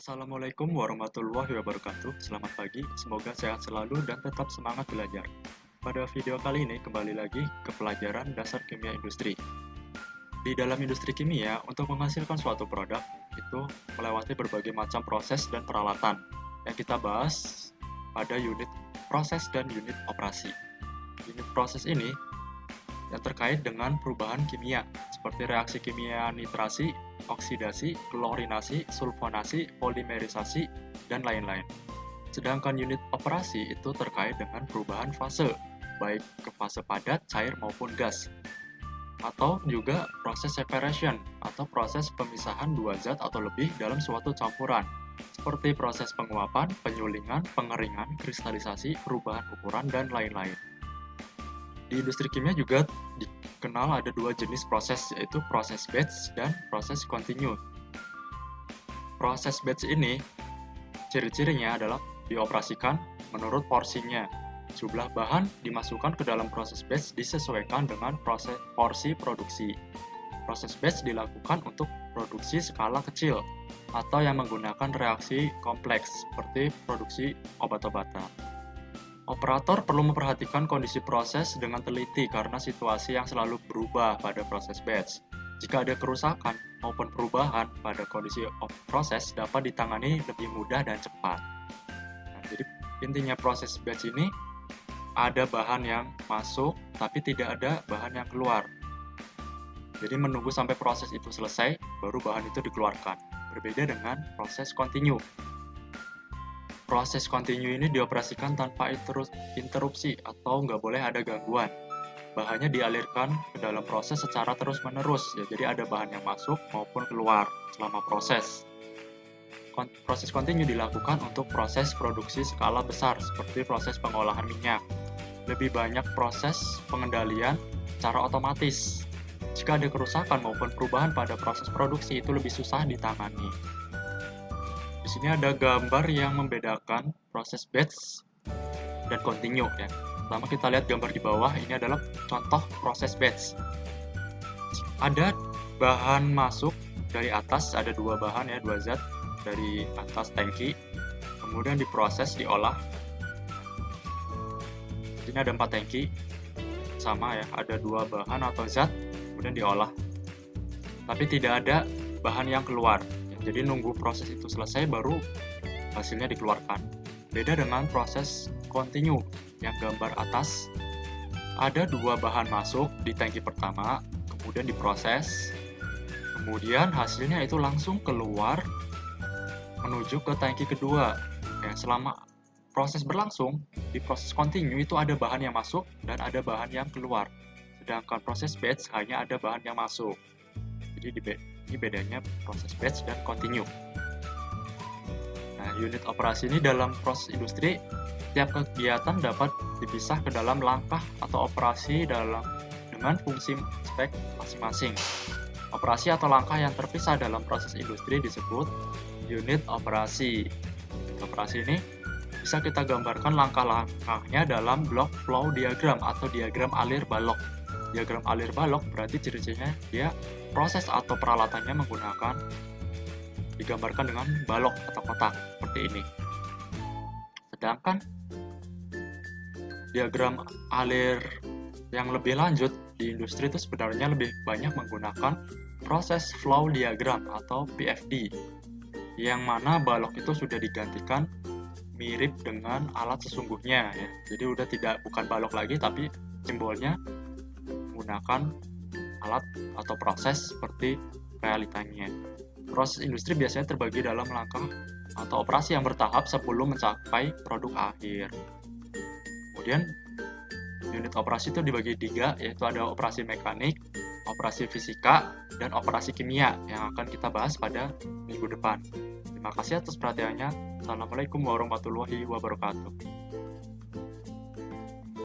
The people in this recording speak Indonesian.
Assalamualaikum warahmatullahi wabarakatuh. Selamat pagi, semoga sehat selalu dan tetap semangat belajar. Pada video kali ini kembali lagi ke pelajaran dasar kimia industri. Di dalam industri kimia, untuk menghasilkan suatu produk itu melewati berbagai macam proses dan peralatan yang kita bahas pada unit proses dan unit operasi. Unit proses ini yang terkait dengan perubahan kimia, seperti reaksi kimia nitrasi, oksidasi, klorinasi, sulfonasi, polimerisasi, dan lain-lain. Sedangkan unit operasi itu terkait dengan perubahan fase, baik ke fase padat, cair, maupun gas. Atau juga proses separation, atau proses pemisahan dua zat atau lebih dalam suatu campuran, seperti proses penguapan, penyulingan, pengeringan, kristalisasi, perubahan ukuran, dan lain-lain. Di industri kimia juga dikenal ada dua jenis proses, yaitu proses batch dan proses continue. Proses batch ini, ciri-cirinya adalah dioperasikan menurut porsinya. Jumlah bahan dimasukkan ke dalam proses batch disesuaikan dengan porsi produksi. Proses batch dilakukan untuk produksi skala kecil atau yang menggunakan reaksi kompleks seperti produksi obat-obatan. Operator perlu memperhatikan kondisi proses dengan teliti karena situasi yang selalu berubah pada proses batch. Jika ada kerusakan maupun perubahan pada kondisi proses dapat ditangani lebih mudah dan cepat. Nah, jadi intinya proses batch ini ada bahan yang masuk tapi tidak ada bahan yang keluar. Jadi menunggu sampai proses itu selesai baru bahan itu dikeluarkan. Berbeda dengan proses continue. Proses continue ini dioperasikan tanpa interupsi atau nggak boleh ada gangguan. Bahannya dialirkan ke dalam proses secara terus-menerus, ya, jadi ada bahan yang masuk maupun keluar selama proses. Proses continue dilakukan untuk proses produksi skala besar seperti proses pengolahan minyak. Lebih banyak proses pengendalian secara otomatis. Jika ada kerusakan maupun perubahan pada proses produksi itu lebih susah ditangani. Di sini ada gambar yang membedakan proses batch dan continue ya. Pertama kita lihat gambar di bawah, ini adalah contoh proses batch. Ada bahan masuk dari atas, ada dua bahan ya, dua zat dari atas tangki. Kemudian diproses, diolah. Ini ada 4 tangki. Sama ya, ada dua bahan atau zat, kemudian diolah. Tapi tidak ada bahan yang keluar. Jadi nunggu proses itu selesai baru hasilnya dikeluarkan. Beda dengan proses continue yang gambar atas. Ada dua bahan masuk di tangki pertama, kemudian diproses. Kemudian hasilnya itu langsung keluar menuju ke tangki kedua. Ya, selama proses berlangsung, di proses continue itu ada bahan yang masuk dan ada bahan yang keluar. Sedangkan proses batch hanya ada bahan yang masuk. Jadi ini bedanya proses batch dan continue. Nah, unit operasi ini dalam proses industri, tiap kegiatan dapat dipisah ke dalam langkah atau operasi dengan fungsi spek masing-masing. Operasi atau langkah yang terpisah dalam proses industri disebut unit operasi. Unit operasi ini bisa kita gambarkan langkah-langkahnya dalam block flow diagram atau diagram alir balok. Diagram alir balok berarti ciri-cirinya dia proses atau peralatannya digambarkan dengan balok atau kotak seperti ini. Sedangkan diagram alir yang lebih lanjut di industri itu sebenarnya lebih banyak menggunakan proses flow diagram atau PFD, yang mana balok itu sudah digantikan mirip dengan alat sesungguhnya ya. Jadi bukan balok lagi tapi simbolnya menggunakan alat atau proses seperti realitanya. Proses industri biasanya terbagi dalam langkah atau operasi yang bertahap sebelum mencapai produk akhir. Kemudian unit operasi itu dibagi 3, yaitu ada operasi mekanik, operasi fisika, dan operasi kimia yang akan kita bahas pada minggu depan. Terima kasih atas perhatiannya. Assalamualaikum warahmatullahi wabarakatuh.